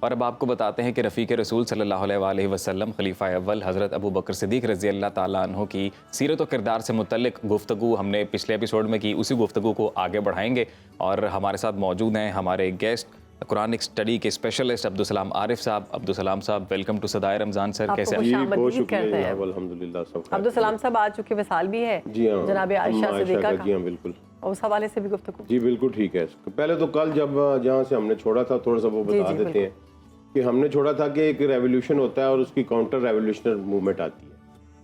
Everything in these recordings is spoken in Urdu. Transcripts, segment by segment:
اور اب آپ کو بتاتے ہیں کہ رفیق رسول صلی اللہ علیہ وآلہ وسلم خلیفہ اول حضرت ابو بکر صدیق رضی اللہ تعالیٰ عنہ کی سیرت و کردار سے متعلق گفتگو ہم نے پچھلے ایپیسوڈ میں کی، اسی گفتگو کو آگے بڑھائیں گے۔ اور ہمارے ساتھ موجود ہیں ہمارے گیسٹ قرآنک اسٹڈی کے اسپیشلسٹ عبدالسلام عارف صاحب۔ عبدالسلام صاحب ویلکم ٹو صدائے رمضان سر، کیسے ہیں؟ بہت شکریہ، الحمدللہ سب خیر۔ عبدالسلام صاحب آ چکے وصال بھی ہے جی ہاں، جناب عائشہ صدیقہ کا، جی ہاں بالکل، اور اس حوالے سے بھی گفتگو۔ جی بالکل ٹھیک ہے۔ پہلے تو کل جب جہاں سے ہم نے چھوڑا تھا تھوڑا سا وہ بتا دیتے ہیں کہ ہم نے چھوڑا تھا کہ ایک ریولیوشن ہوتا ہے اور اس کی کاؤنٹر ریولیوشنر موومنٹ آتی ہے۔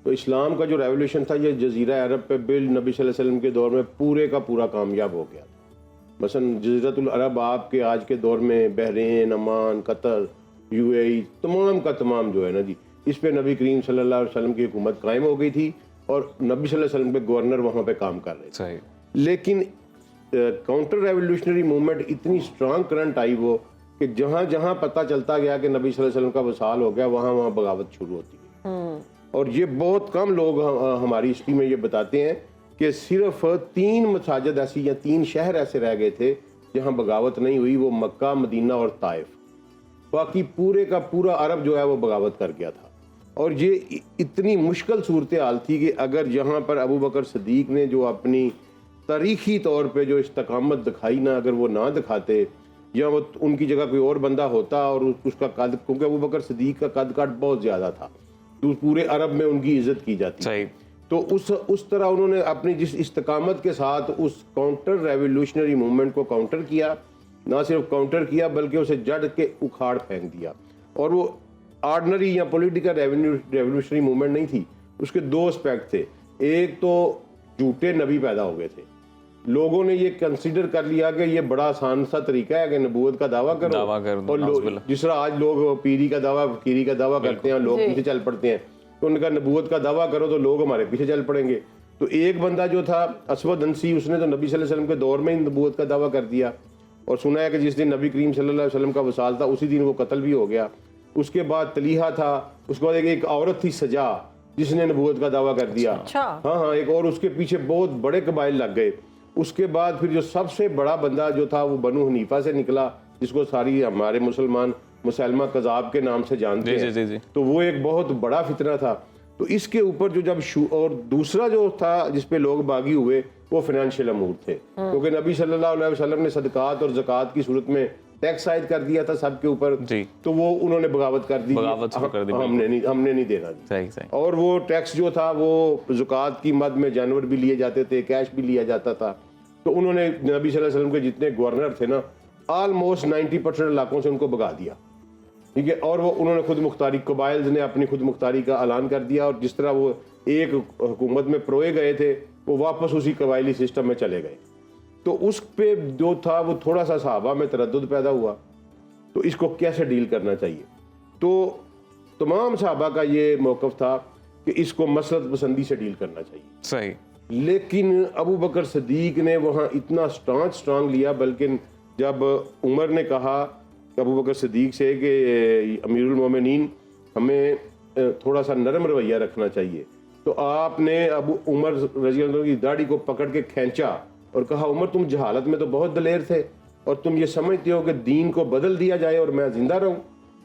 تو اسلام کا جو ریولیوشن تھا یہ جزیرہ عرب پہ نبی صلی اللہ علیہ وسلم کے دور میں پورے کا پورا کامیاب ہو گیا تھا۔ مثلا جزیرۃ العرب آپ کے آج کے دور میں بحرین، عمان، قطر، یو اے ای تمام کا تمام جو ہے نا جی، اس پہ نبی کریم صلی اللہ علیہ وسلم کی حکومت قائم ہو گئی تھی اور نبی صلی اللہ علیہ وسلم کے گورنر وہاں پہ کام کر رہے تھے۔ صحیح۔ لیکن کاؤنٹر ریولیوشنری موومنٹ اتنی اسٹرانگ کرنٹ آئی وہ کہ جہاں جہاں پتہ چلتا گیا کہ نبی صلی اللہ علیہ وسلم کا وصال ہو گیا وہاں وہاں بغاوت شروع ہوتی گئی۔ اور یہ بہت کم لوگ ہماری ہسٹری میں یہ بتاتے ہیں کہ صرف 3 مساجد ایسی یا 3 شہر ایسے رہ گئے تھے جہاں بغاوت نہیں ہوئی، وہ مکہ، مدینہ اور طائف۔ باقی پورے کا پورا عرب جو ہے وہ بغاوت کر گیا تھا۔ اور یہ اتنی مشکل صورتحال تھی کہ اگر یہاں پر ابو بکر صدیق نے جو اپنی تاریخی طور پہ جو استقامت دکھائی نا، اگر وہ نہ دکھاتے یا وہ ان کی جگہ کوئی اور بندہ ہوتا اور اس کا قد، کیونکہ ابو بکر صدیق کا قد کاٹ بہت زیادہ تھا تو پورے عرب میں ان کی عزت کی جاتی صحیح۔ تو اس طرح انہوں نے اپنی جس استقامت کے ساتھ اس کاؤنٹر ریولیوشنری موومنٹ کو کاؤنٹر کیا، نہ صرف کاؤنٹر کیا بلکہ اسے جڑ کے اکھاڑ پھینک دیا۔ اور وہ آرڈنری یا پولیٹیکل ریولیوشنری موومنٹ نہیں تھی، اس کے 2 اسپیکٹ تھے۔ ایک تو جھوٹے نبی پیدا ہو گئے تھے، لوگوں نے یہ کنسیڈر کر لیا کہ یہ بڑا آسان سا طریقہ ہے کہ نبوت کا دعویٰ کرو، اور جس طرح آج لوگ پیری کا دعویٰ، فقیری کا دعویٰ کرتے ہیں، لوگ پیچھے چل پڑتے ہیں، تو ان کا نبوت کا دعویٰ کرو تو لوگ ہمارے پیچھے چل پڑیں گے۔ تو ایک بندہ جو تھا اسود انسی، اس نے تو نبی صلی اللہ علیہ وسلم کے دور میں ہی نبوت کا دعویٰ کر دیا، اور سنا ہے کہ جس دن نبی کریم صلی اللہ علیہ وسلم کا وصال تھا اسی دن وہ قتل بھی ہو گیا۔ اس کے بعد طلیحہ تھا، اس کے بعد ایک عورت تھی سجا جس نے نبوت کا دعویٰ کر دیا، ہاں ایک، اور اس کے پیچھے بہت بڑے قبائل لگ گئے۔ اس کے بعد پھر جو سب سے بڑا بندہ جو تھا وہ بنو حنیفہ سے نکلا، جس کو ساری ہمارے مسلمان مسلمہ کذاب کے نام سے جانتے ہیں، تو وہ ایک بہت بڑا فتنہ تھا۔ تو اس کے اوپر جو جب اور دوسرا جو تھا جس پہ لوگ باغی ہوئے وہ فائنینشیل امور تھے، کیونکہ نبی صلی اللہ علیہ وسلم نے صدقات اور زکوٰۃ کی صورت میں ٹیکس عائد کر دیا تھا سب کے اوپر، تو وہ انہوں نے بغاوت کر دی، ہم نے نہیں دینا جی۔ اور وہ ٹیکس جو تھا وہ زکوٰۃ کی مد میں جانور بھی لیے جاتے تھے، کیش بھی لیا جاتا تھا۔ تو انہوں نے نبی صلی اللہ علیہ وسلم کے جتنے گورنر تھے نا، آلموسٹ 90% علاقوں سے ان کو بھگا دیا، ٹھیک ہے۔ اور وہ انہوں نے خود مختاری، قبائل نے اپنی خود مختاری کا اعلان کر دیا، اور جس طرح وہ ایک حکومت میں پروئے گئے تھے وہ واپس اسی قبائلی سسٹم میں چلے گئے۔ تو اس پہ جو تھا وہ تھوڑا سا صحابہ میں تردد پیدا ہوا، تو اس کو کیسے ڈیل کرنا چاہیے۔ تو تمام صحابہ کا یہ موقف تھا کہ اس کو مسلط پسندی سے ڈیل کرنا چاہیے، صحیح۔ لیکن ابو بکر صدیق نے وہاں اتنا اسٹرانگ لیا، بلکہ جب عمر نے کہا ابو بکر صدیق سے کہ امیر المومنین ہمیں تھوڑا سا نرم رویہ رکھنا چاہیے، تو آپ نے ابو عمر رضی اللہ عنہ کی داڑھی کو پکڑ کے کھینچا اور کہا عمر تم جہالت میں تو بہت دلیر تھے، اور تم یہ سمجھتے ہو کہ دین کو بدل دیا جائے اور میں زندہ رہوں؟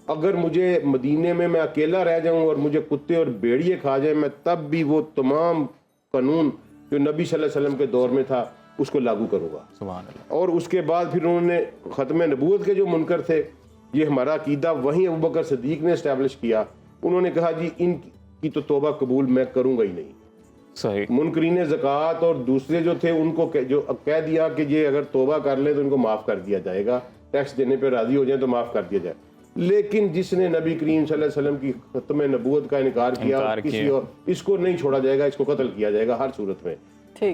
اگر مجھے مدینے میں اکیلا رہ جاؤں اور مجھے کتے اور بھیڑیے کھا جائیں، میں تب بھی وہ تمام قانون جو نبی صلی اللہ علیہ وسلم کے دور میں تھا اس کو لاگو کروں گا۔ سبحان اللہ۔ اور اس کے بعد پھر انہوں نے ختم نبوت کے جو منکر تھے، یہ ہمارا عقیدہ وہیں ابو بکر صدیق نے اسٹیبلش کیا۔ انہوں نے کہا جی ان کی تو توبہ قبول میں کروں گا ہی نہیں۔ صحیح۔ منکرین زکوٰۃ اور دوسرے جو تھے ان کو جو کہہ دیا کہ یہ اگر توبہ کر لیں تو ان کو معاف کر دیا جائے گا، ٹیکس دینے پہ راضی ہو جائیں تو معاف کر دیا جائے۔ لیکن جس نے نبی کریم صلی اللہ علیہ وسلم کی ختم نبوت کا انکار کیا کسی اور، اس کو نہیں چھوڑا جائے گا، اس کو قتل کیا جائے گا ہر صورت میں۔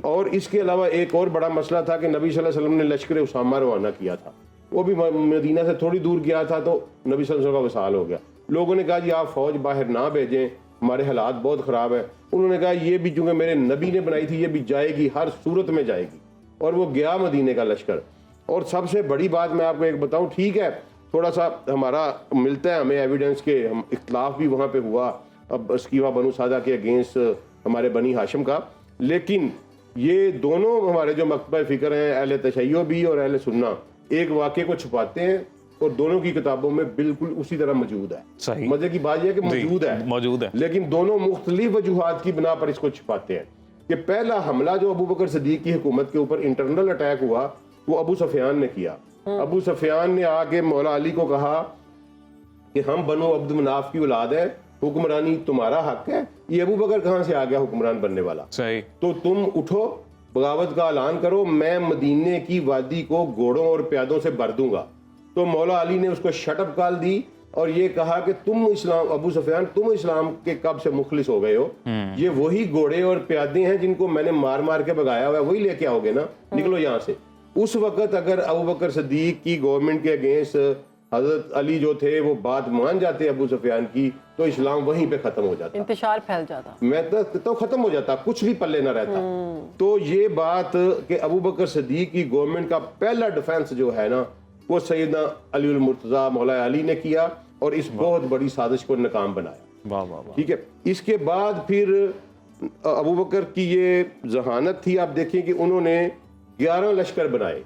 اور اس کے علاوہ ایک اور بڑا مسئلہ تھا کہ نبی صلی اللہ علیہ وسلم نے لشکر اسامہ روانہ کیا تھا، وہ بھی مدینہ سے تھوڑی دور گیا تھا، تو نبی صلی اللہ علیہ وسلم کا وصال ہو گیا۔ لوگوں نے کہا جی آپ فوج باہر نہ بھیجیں، ہمارے حالات بہت خراب ہیں۔ انہوں نے کہا یہ بھی چونکہ میرے نبی نے بنائی تھی، یہ بھی جائے گی، ہر صورت میں جائے گی۔ اور وہ گیا مدینے کا لشکر۔ اور سب سے بڑی بات میں آپ کو ایک بتاؤں، ٹھیک ہے تھوڑا سا ہمارا ملتا ہے ہمیں ایویڈنس کے، ہم اختلاف بھی وہاں پہ ہوا اب اسکیوا بنو سادہ کے اگینسٹ ہمارے بنی ہاشم کا، لیکن یہ دونوں ہمارے جو مکتبہ فکر ہیں اہل تشیع بھی اور اہل سنہ، ایک واقعے کو چھپاتے ہیں اور دونوں کی کتابوں میں بالکل اسی طرح موجود ہے. صحیح. مزے کی بات یہ ہے کہ موجود ہے لیکن دونوں مختلف وجوہات کی بنا پر اس کو چھپاتے ہیں. کہ پہلا حملہ جو ابو بکر صدیق کی حکومت کے اوپر انٹرنل اٹیک ہوا وہ ابو سفیان نے کیا. ابو سفیان نے آ کے مولا علی کو کہا کہ ہم بنو عبد مناف کی اولاد ہے, حکمرانی تمہارا حق ہے, یہ ابو بکر کہاں سے آ گیا حکمران بننے والا, صحیح, تو تم اٹھو بغاوت کا اعلان کرو, میں مدینے کی وادی کو گھوڑوں اور پیادوں سے بھر دوں گا. تو مولا علی نے اس کو شٹ اپ کال دی اور یہ کہا کہ تم اسلام, ابو سفیان تم اسلام کے کب سے مخلص ہو گئے ہو, یہ وہی گھوڑے اور پیادے ہیں جن کو میں نے مار مار کے بھگایا ہوا ہے, وہی لے کے آؤ گے نا, نکلو یہاں سے. اس وقت اگر ابو بکر صدیق کی گورنمنٹ کے اگینسٹ حضرت علی جو تھے وہ بات مان جاتے ابو سفیان کی, تو اسلام وہیں پہ ختم ہو جاتا, انتشار پھیل جاتا, میں تو ختم ہو جاتا, کچھ بھی پلے نہ رہتا. تو یہ بات کہ ابو بکر صدیق کی گورنمنٹ کا پہلا ڈیفنس جو ہے نا وہ سیدنا علی المرتضیٰ مولا علی نے کیا اور اس بہت بڑی سازش کو ناکام بنایا. واہ واہ واہ. ٹھیک ہے. اس کے بعد پھر ابو بکر کی یہ ذہانت تھی, آپ دیکھیں کہ انہوں نے 11 لشکر بنائے,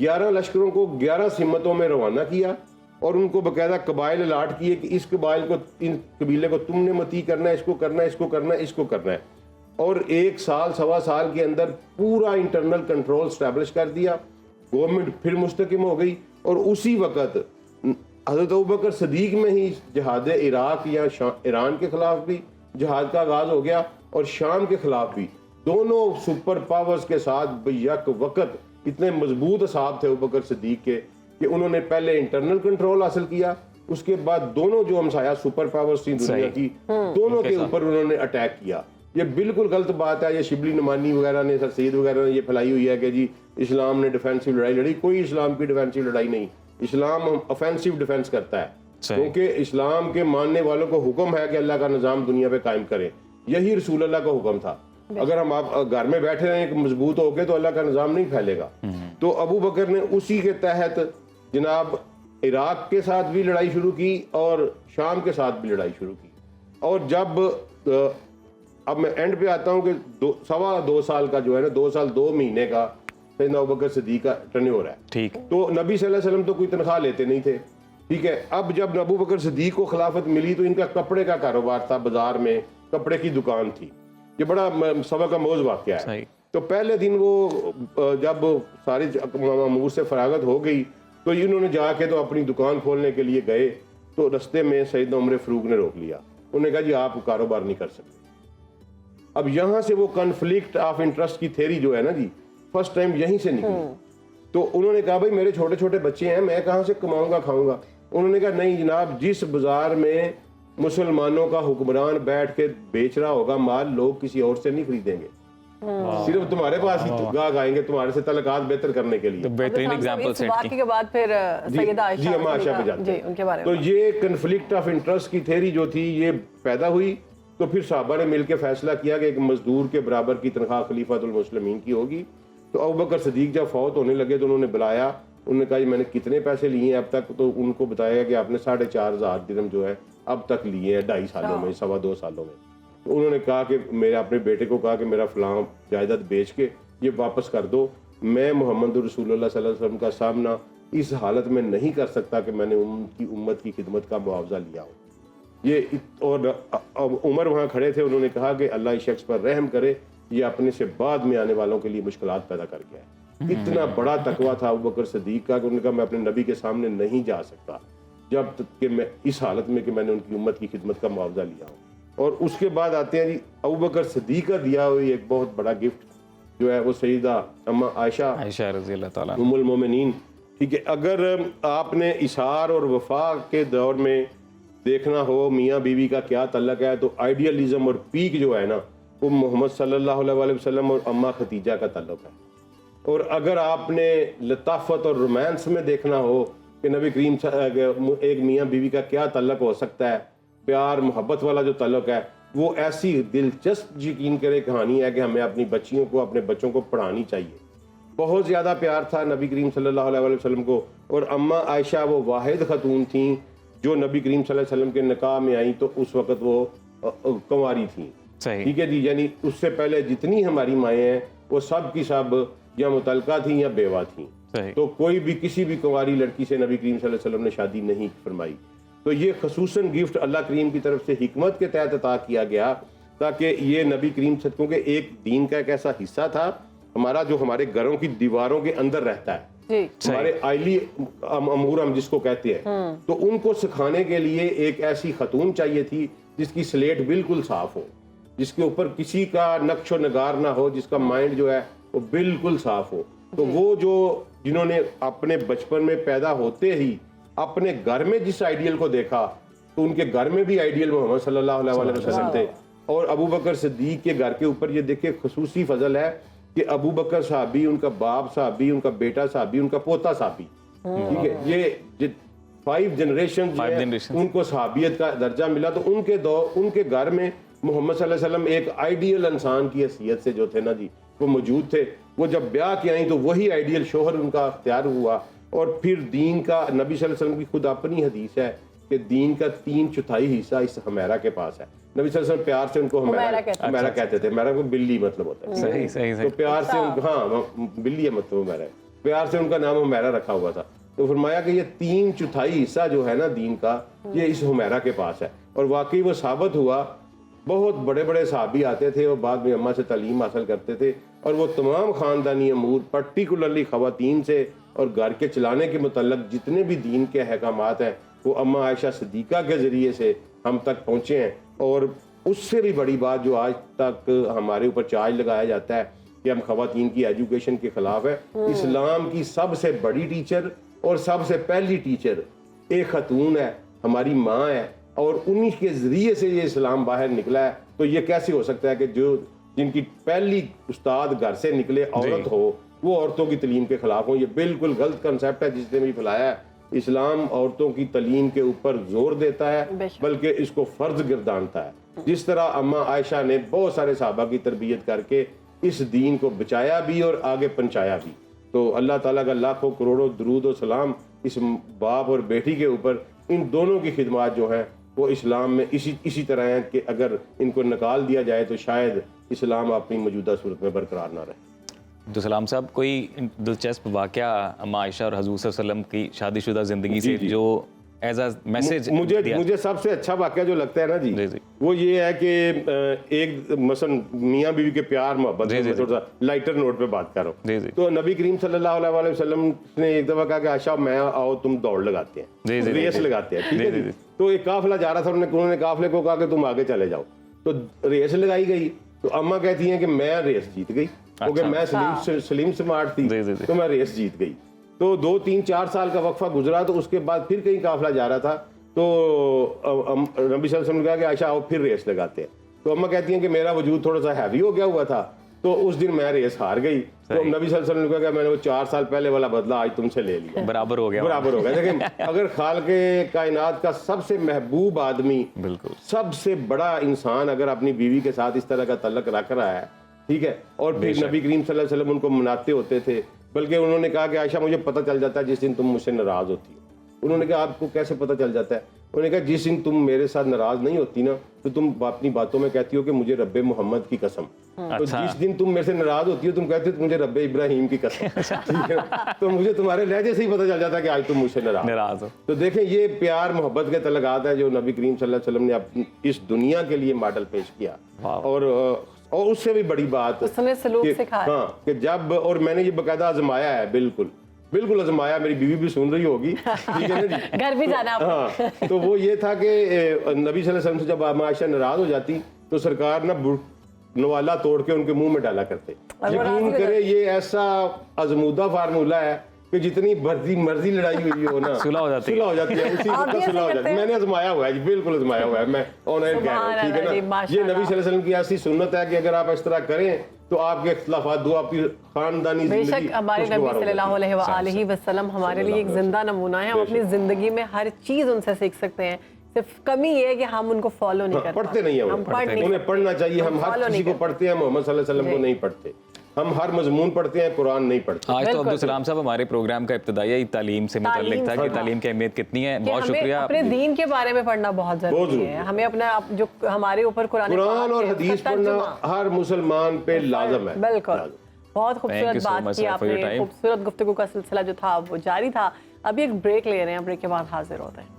11 لشکروں کو 11 سمتوں میں روانہ کیا اور ان کو باقاعدہ قبائل الاٹ کیے کہ اس قبائل کو, ان قبیلے کو تم نے متی کرنا ہے, اس کو کرنا ہے, اس کو کرنا ہے, اس کو کرنا ہے. اور 1 سال سوا سال کے اندر پورا انٹرنل کنٹرول اسٹیبلش کر دیا, گورنمنٹ پھر مستحکم ہو گئی. اور اسی وقت حضرت ابوبکر صدیق میں ہی جہاد عراق یا ایران کے خلاف بھی جہاد کا آغاز ہو گیا اور شام کے خلاف بھی. دونوں سپر پاورز کے ساتھ بیک وقت اتنے مضبوط اصحاب تھے ابوبکر صدیق کے کہ انہوں نے پہلے انٹرنل کنٹرول حاصل کیا, اس کے بعد دونوں جو ہمسایہ سپر پاورز تھیں دنیا کی, دونوں کے اوپر انہوں نے اٹیک کیا. یہ بالکل غلط بات ہے, یہ شبلی نعمانی وغیرہ نے, سر سید وغیرہ نے یہ پھیلائی ہوئی ہے کہ جی اسلام نے ڈیفینسو لڑائی لڑی. کوئی اسلام کی ڈیفینسو لڑائی نہیں, اسلام افینسو ڈیفینس کرتا ہے, کیونکہ اسلام کے ماننے والوں کو حکم ہے کہ اللہ کا نظام دنیا پہ قائم کرے. یہی رسول اللہ کا حکم تھا. اگر ہم آپ گھر میں بیٹھے رہیں مضبوط ہو کے تو اللہ کا نظام نہیں پھیلے گا. تو ابو بکر نے اسی کے تحت جناب عراق کے ساتھ بھی لڑائی شروع کی اور شام کے ساتھ بھی لڑائی شروع کی. اور جب اب میں اینڈ پہ آتا ہوں کہ 2.25 سال کا جو ہے نا, 2 سال 2 مہینے کا سیدنا ابوبکر صدیق کا ٹرنیور ہے. ٹھیک. تو نبی صلی اللہ علیہ وسلم تو کوئی تنخواہ لیتے نہیں تھے. ٹھیک ہے. اب جب ابوبکر صدیق کو خلافت ملی تو ان کا کپڑے کا کاروبار تھا, بازار میں کپڑے کی دکان تھی. یہ بڑا سبق آموز واقعہ ہے. تو پہلے دن وہ جب ساری امور سے فراغت ہو گئی تو انہوں نے جا کے تو اپنی دکان کھولنے کے لیے گئے, تو رستے میں سیدنا عمر فاروق نے روک لیا. انہوں نے کہا جی آپ کاروبار نہیں کر سکتے. اب یہاں سے وہ کنفلکٹ آف انٹرسٹ کی تھیری جو ہے نا جی, فرسٹ ٹائم یہیں سے نکلی. تو انہوں نے کہا بھائی میرے چھوٹے چھوٹے بچے ہیں, میں کہاں سے کماؤں گا کھاؤں گا. انہوں نے کہا نہیں جناب, جس بازار میں مسلمانوں کا حکمران بیٹھ کے بیچ رہا ہوگا مال, لوگ کسی اور سے نہیں خریدیں گے, صرف تمہارے پاس ہی گاہک آئیں گے تمہارے سے تعلقات بہتر کرنے کے لیے. تو بہترین ایگزامپل سیٹ کی. کے بعد پھر سیدہ عائشہ پہ جاتے ہیں. تو یہ کنفلکٹ آف انٹرسٹ کی تھیری جو تھی یہ پیدا ہوئی. تو پھر صحابہ نے مل کے فیصلہ کیا کہ ایک مزدور کے برابر کی تنخواہ خلیفۃ المسلمین کی ہوگی. تو ابوبکر صدیق جب فوت ہونے لگے تو انہوں نے بلایا, انہوں نے کہا جی میں نے کتنے پیسے لیے ہیں اب تک. تو ان کو بتایا کہ آپ نے 4,500 درہم جو ہے اب تک لیے ہیں 2.5 سالوں میں, 2.25 سالوں میں. تو انہوں نے کہا کہ میرے اپنے بیٹے کو کہا کہ میرا فلاں جائیداد بیچ کے یہ واپس کر دو, میں محمد رسول اللہ صلی اللہ علیہ وسلم کا سامنا اس حالت میں نہیں کر سکتا کہ میں نے ان کی امت کی خدمت کا معاوضہ لیا ہو. یہ اور عمر وہاں کھڑے تھے, انہوں نے کہا کہ اللہ اس شخص پر رحم کرے, یہ اپنے سے بعد میں آنے والوں کے لیے مشکلات پیدا کر گیا ہے. اتنا بڑا تقویٰ تھا ابوبکر صدیق کا کہ انہوں نے کہا میں اپنے نبی کے سامنے نہیں جا سکتا جب تک کہ میں اس حالت میں کہ میں نے ان کی امت کی خدمت کا معاوضہ لیا ہوں. اور اس کے بعد آتے ہیں جی ابوبکر صدیق کا دیا ہوئی ایک بہت بڑا گفٹ جو ہے وہ سیدہ اما عائشہ رضی اللہ تعالیٰ ام المومنین. ٹھیک ہے. اگر آپ نے اشار اور وفا کے دور میں دیکھنا ہو میاں بیوی کا کیا تعلق ہے تو آئیڈیالزم اور پیک جو ہے نا وہ محمد صلی اللہ علیہ وسلم اور اما ختیجہ کا تعلق ہے. اور اگر آپ نے لطافت اور رومانس میں دیکھنا ہو کہ نبی کریم ایک میاں بیوی کا کیا تعلق ہو سکتا ہے, پیار محبت والا جو تعلق ہے, وہ ایسی دلچسپ یقین کرے کہانی ہے کہ ہمیں اپنی بچیوں کو اپنے بچوں کو پڑھانی چاہیے. بہت زیادہ پیار تھا نبی کریم صلی اللہ علیہ وسلم کو. اور اما عائشہ وہ واحد خاتون تھیں جو نبی کریم صلی اللہ علیہ وسلم کے نکاح میں آئیں تو اس وقت وہ کنواری تھیں. ٹھیک ہے جی. یعنی اس سے پہلے جتنی ہماری مائیں ہیں وہ سب کی سب یا متعلقہ تھیں یا بیوہ تھیں. تو کوئی بھی کسی بھی کنواری لڑکی سے نبی کریم صلی اللہ علیہ وسلم نے شادی نہیں فرمائی. تو یہ خصوصاً گفٹ اللہ کریم کی طرف سے حکمت کے تحت عطا کیا گیا تاکہ یہ نبی کریم صدقوں کے ایک دین کا ایک ایسا حصہ تھا ہمارا جو ہمارے گھروں کی دیواروں کے اندر رہتا ہے, ہمارے آئلی امور ہم جس کو کہتے ہیں, تو ان کو سکھانے کے لیے ایک ایسی خاتون چاہیے تھی جس کی سلیٹ بالکل صاف ہو, جس کے اوپر کسی کا نقش و نگار نہ ہو, جس کا مائنڈ جو ہے وہ بالکل صاف ہو. تو وہ جو جنہوں نے اپنے بچپن میں پیدا ہوتے ہی اپنے گھر میں جس آئیڈیل کو دیکھا تو ان کے گھر میں بھی آئیڈیل محمد صلی اللہ علیہ وسلم تھے. اور ابو بکر صدیق کے گھر کے اوپر یہ دیکھیں خصوصی فضل ہے کہ ابو بکر صحابی, ان کا باپ صحابی, ان کا بیٹا صحابی, ان کا پوتا صحابی, ٹھیک ہے, یہ 5 جنریشن ان کو صحابیت کا درجہ ملا. تو ان کے گھر میں محمد صلی اللہ علیہ وسلم ایک آئیڈیل انسان کی حیثیت سے جو تھے نا جی وہ موجود تھے. وہ جب بیاہ کے آئیں تو وہی آئیڈیل شوہر ان کا اختیار ہوا. اور پھر دین کا نبی صلی اللہ علیہ وسلم کی خود اپنی حدیث ہے کہ دین کا 3/4 حصہ اس حمیرہ کے پاس ہے. نبی صلی اللہ علیہ وسلم پیار سے ان کو حمیرہ کہتے تھے. حمیرہ کو بلی مطلب ہوتا ہے, صحیح تو پیار سے ہاں بلی ہے مطلب حمیرہ, پیار سے ان کا نام حمیرہ رکھا ہوا تھا. تو فرمایا کہ یہ 3/4 حصہ جو ہے نا دین کا یہ اس حمیرہ کے پاس ہے. اور واقعی وہ ثابت ہوا. بہت بڑے بڑے صحابی آتے تھے اور بعد میں اماں سے تعلیم حاصل کرتے تھے, اور وہ تمام خاندانی امور پرٹیکولرلی خواتین سے اور گھر کے چلانے کے متعلق جتنے بھی دین کے احکامات ہیں وہ اماں عائشہ صدیقہ کے ذریعے سے ہم تک پہنچے ہیں. اور اس سے بھی بڑی بات جو آج تک ہمارے اوپر چارج لگایا جاتا ہے کہ ہم خواتین کی ایجوکیشن کے خلاف ہے, اسلام کی سب سے بڑی ٹیچر اور سب سے پہلی ٹیچر ایک خاتون ہے, ہماری ماں ہے, اور انہی کے ذریعے سے یہ اسلام باہر نکلا ہے. تو یہ کیسے ہو سکتا ہے کہ جن کی پہلی استاد گھر سے نکلے عورت ہو وہ عورتوں کی تعلیم کے خلاف ہوں؟ یہ بالکل غلط کنسیپٹ ہے جس نے بھی پھیلایا ہے. اسلام عورتوں کی تعلیم کے اوپر زور دیتا ہے بلکہ اس کو فرض گردانتا ہے. جس طرح اماں عائشہ نے بہت سارے صحابہ کی تربیت کر کے اس دین کو بچایا بھی اور آگے پہنچایا بھی. تو اللہ تعالیٰ کا لاکھوں کروڑوں درود و سلام اس باپ اور بیٹی کے اوپر. ان دونوں کی خدمات جو ہیں وہ اسلام میں اسی طرح ہیں کہ اگر ان کو نکال دیا جائے تو شاید اسلام اپنی موجودہ صورت میں برقرار نہ رہے. تو سلام صاحب, کوئی دلچسپ واقعہ اماں عائشہ اور حضور صلی اللہ علیہ وسلم کی شادی شدہ زندگی سے جو ایز اے میسج مجھے سب سے اچھا واقعہ جو لگتا ہے نا جی وہ یہ ہے کہ ایک مثلا میاں بیوی کے پیار محبت تھوڑا سا لائٹر نوٹ پہ بات کر رہا ہوں. تو نبی کریم صلی اللہ علیہ وسلم نے ایک دفعہ کہا کہ عائشہ میں آؤ تم دوڑ لگاتے ہیں, ریس لگاتے ہیں, ٹھیک ہے جی. تو ایک قافلہ جا رہا تھا, انہوں نے قافلے کو کہا کہ تم آگے چلے جاؤ. تو ریس لگائی گئی. تو اماں کہتی ہیں کہ میں ریس جیت گئی کیونکہ میں سلیم سمارٹ تھی تو میں ریس جیت گئی. تو 2 3 4 سال کا وقفہ گزرا. تو اس کے بعد پھر کہیں قافلہ جا رہا تھا تو نبی صلی اللہ علیہ وسلم نے کہا کہ عائشہ آؤ پھر ریس لگاتے ہیں. تو اماں کہتی ہیں کہ میرا وجود تھوڑا سا ہیوی ہو گیا ہوا تھا تو اس دن میں ریس ہار گئی. تو نبی صلی اللہ علیہ وسلم نے کہا کہ میں نے وہ 4 سال پہلے والا بدلہ آج تم سے لے لیا, برابر ہو گیا. لیکن اگر خالق کائنات کا سب سے محبوب آدمی, بالکل سب سے بڑا انسان اگر اپنی بیوی کے ساتھ اس طرح کا تعلق رکھ رہا ہے, ٹھیک ہے, اور پھر نبی کریم صلی اللہ علیہ وسلم ان کو مناتے ہوتے تھے. بلکہ انہوں نے کہا کہ عائشہ مجھے پتہ چل جاتا ہے جس دن تم مجھ سے ناراض ہوتی ہو. انہوں نے کہا آپ کو کیسے پتہ چل جاتا ہے؟ انہوں نے کہا جس دن تم میرے ساتھ ناراض نہیں ہوتی نا تو تم اپنی باتوں میں کہتی ہو کہ مجھے رب محمد کی قسم. تو جس دن تم میرے سے ناراض ہوتی ہو تم کہتی ہو مجھے رب ابراہیم کی قسم. تو مجھے تمہارے لہجے سے ہی پتہ چل جاتا ہے کہ آج تم مجھ سے ناراض ہو. تو دیکھیں یہ پیار محبت کے تعلقات ہیں جو نبی کریم صلی اللہ علیہ وسلم نے اس دنیا کے لیے ماڈل پیش کیا. اور اس سے بھی بڑی بات ہاں کہ جب, اور میں نے یہ باقاعدہ آزمایا ہے, بالکل آزمایا, میری بیوی بھی سن رہی ہوگی, ٹھیک ہے نا جی, گھر بھی جانا. ہاں تو وہ یہ تھا کہ نبی صلی اللہ علیہ وسلم سے جب عائشہ ناراض ہو جاتی تو سرکار نا نوالا توڑ کے ان کے منہ میں ڈالا کرتے. یقین کرے یہ ایسا ازمودہ فارمولہ ہے کہ جتنی مرضی لڑائی ہوئی ہو نا صلح ہو جاتی ہے, اسی وقت صلح ہو جاتی ہے. میں نے آزمایا ہوا ہے جی, بالکل آزمایا ہوا ہے, میں آن ایئر کہہ رہا ہوں, ٹھیک ہے نا. یہ نبی صلی اللہ علیہ وسلم کی ایسی سنت ہے کہ اگر آپ اس طرح کریں تو آپ کے اختلافات دو, آپ کی خاندانی زندگی. بے شک ہمارے نبی صلی اللہ علیہ وآلہ وسلم ہمارے لیے ایک زندہ نمونہ ہے. ہم اپنی زندگی میں ہر چیز ان سے سیکھ سکتے ہیں, صرف کمی یہ ہے کہ ہم ان کو فالو نہیں کرتے, پڑھتے نہیں ہیں. انہیں پڑھنا چاہیے. ہم ہر کسی کو پڑھتے ہیں, محمد صلی اللہ علیہ وسلم کو نہیں پڑھتے. ہم ہر مضمون پڑھتے ہیں, قرآن نہیں پڑھتے. آج تو عبدالسلام صاحب ہمارے پروگرام کا ابتدائی تعلیم سے متعلق تھا کہ تعلیم کی اہمیت کتنی ہے. بہت شکریہ. اپنے دین کے بارے میں پڑھنا بہت ضروری ہے. ہمیں اپنا جو ہمارے اوپر قرآن اور حدیث پڑھنا ہر مسلمان پہ لازم ہے. بالکل. بہت خوبصورت بات کی آپ نے, خوبصورت گفتگو کا سلسلہ جو تھا وہ جاری تھا. ابھی ایک بریک لے رہے ہیں, بریک کے بعد حاضر ہوتے ہیں.